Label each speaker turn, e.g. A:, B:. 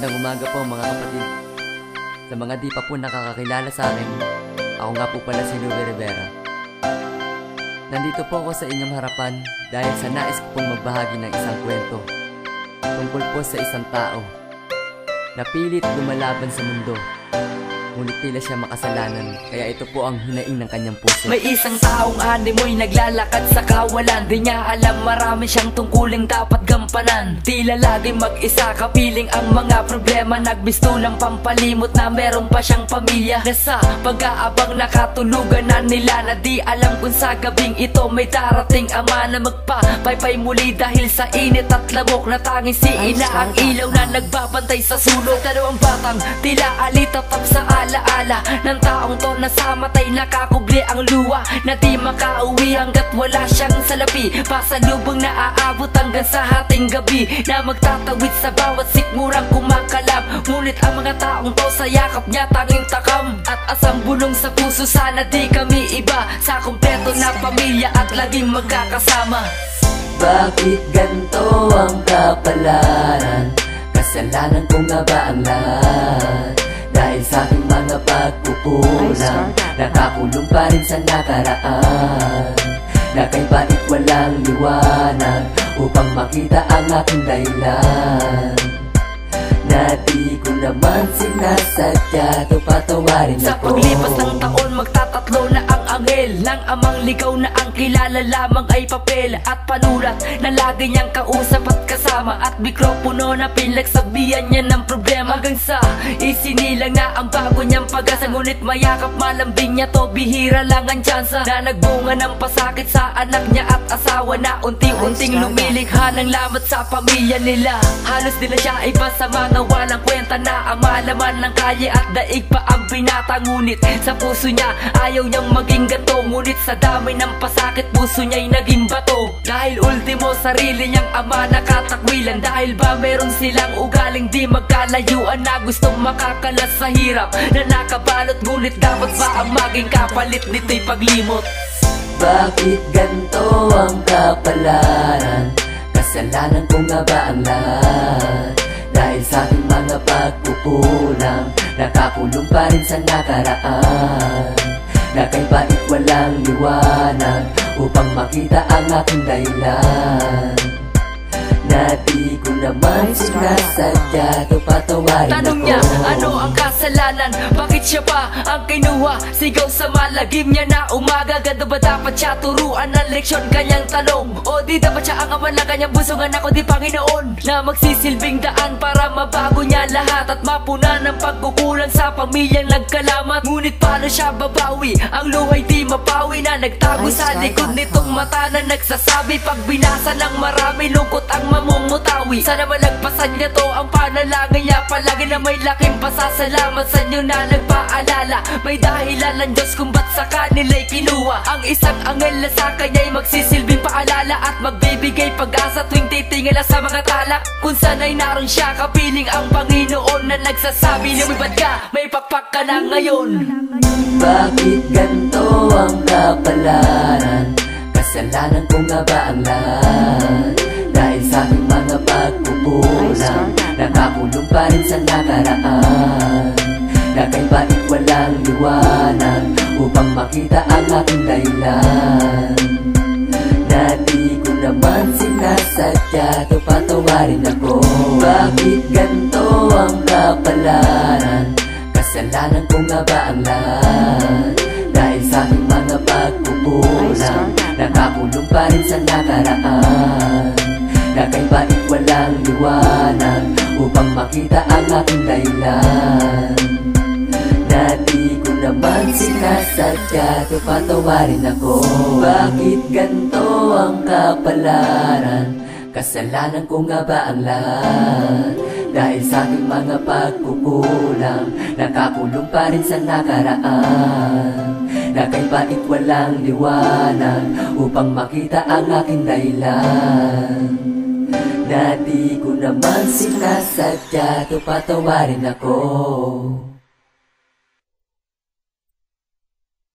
A: Magandang umaga po mga kapatid. Sa mga di pa po nakakakilala sa akin, ako nga po pala si Louie Rivera. Nandito po ako sa inyong harapan dahil sa nais ko pong magbahagi ng isang kwento tungkol po sa isang tao na pilit lumalaban sa mundo, ngunit tila siya makasalanan, kaya ito po ang hinaing ng kanyang puso.
B: May isang taong animoy naglalakad sa kawalan. Di niya alam marami siyang tungkuling dapat gampanan. Tila lagi mag-isa, kapiling ang mga problema. Nagbistulang pampalimot na meron pa siyang pamilya. Nasa pag-aabang nakatulugan na nila, na di alam kung sa gabing ito may darating ama na magpapaypay muli dahil sa init at lamok. Na tanging si ina ang ilaw na nagbabantay sa sulok. Dalawang batang tila alitatap sa alaala ng taong to na sa matay nakakubli ang luwa, na di makauwi hanggat wala siyang salapi. Pasalubong na aabot hanggang sa hating gabi, na magtatawid sa bawat sikmurang kumakalap. Ngunit ang mga taong to sa yakap niya tanging takam at asang bulong sa puso. Sana di kami iba sa kumpleto na pamilya at laging magkakasama.
A: Bakit ganto ang kapalaran? Kasalanan ko nga ba ang lahat? Dahil sa aking mga pagkukulang, nakakulong pa rin sa nakaraan. Na kay bait walang liwanag upang makita ang aking dahilan. Na di ko naman sinasadya, to patawarin ako.
B: Sa paglipas ng taon magtatatlo na ang anghel ng amang ligaw, na ang kilala lamang ay papel at panulat na lagi niyang kausap at kasama, at mikropono na pinagsabihan niya ng problema. Hanggang sa isinilang na ang bago niyang pag-asa, ngunit mayakap malambing niya to, bihira lang ang tsansa. Na nagbunga ng pasakit sa anak niya at asawa, na unti-unting lumilikha ng lamat sa pamilya nila. Halos nila siya iba sa mga walang kwenta, na ang malaman ng kalye at daig pa ang binata. Ngunit sa puso niya ayaw niyang maging ganto, ngunit sa dami ng pasakit puso niya'y naging bato. Dahil ultimo sarili niyang ama nakatakwilan. Dahil ba meron silang ugaling di magkalayuan, na gustong makakalas sa hirap na nakabalot. Ngunit dapat ba ang maging kapalit nito'y paglimot?
A: Bakit ganto ang kapalaran? Kasalanan ko nga ba ang lahat? Dahil sa aking mga pagkukulang, nakakulong pa rin sa nakaraan. Na kay bait walang liwanag upang makita ang aking dahilan. Na di ko naman sinasadya, to patawarin ako.
B: Tanong niya, ano ang kasalanan? Bakit siya pa ang kinuha? Sigaw sa malagim niya na umaga. Ganda ba dapat siya turuan ng leksyon? Kanyang tanong. O di dapat siya ang ama na kanyang busungan ako di Panginoon, na magsisilbing daan para mabago niya lahat at mapuna ng pagkukulang sa pamilyang nagkalamat. Ngunit paano siya babawi? Ang luhay di mapawi, na nagtago sa likod nitong mata na nagsasabi. Pag binasa ng marami, lungkot ang mamumutawi. Sana malagpasan niya to ang panalangin niya palagi, na may laking pasasalamat sa inyo na nagpaalala. May dahilan ng Diyos kung ba't sa kanila'y kinuha ang isang anghel na sa kanya'y magsisilbing paalala at magbibigay pag-asa tuwing titingala sa mga tala. Kung sana'y naroon siya, kapiling ang Panginoon na nagsasabi, lumipad ka, may pakpak ka na ngayon.
A: Bakit ganto ang kapalaran? Kasalanan ko nga ba ang lahat? Dahil sa aking mga pagkukulang, nakakulong pa rin sa nakaraan. Na kay bait walang liwanag upang makita ang aking dahilan. Na di ko naman sinasadya, to patawarin ako. Bakit ganto ang kapalaran? Kasalanan ko nga ba ang lahat? Dahil sa aking mga pagkukulang, nakakulong pa rin sa nakaraan. Na kay bait walang liwanag upang makita ang aking dahilan. Na di ko naman sinasadya, to patawarin ako. Bakit ganto ang kapalaran? Kasalanan ko nga ba ang lahat? Dahil sa aking mga pagkukulang, nakakulong pa rin sa nakaraan. Na kay bait walang liwanag upang makita ang aking dahilan. Na di ko naman sinasadya, to patawarin ako.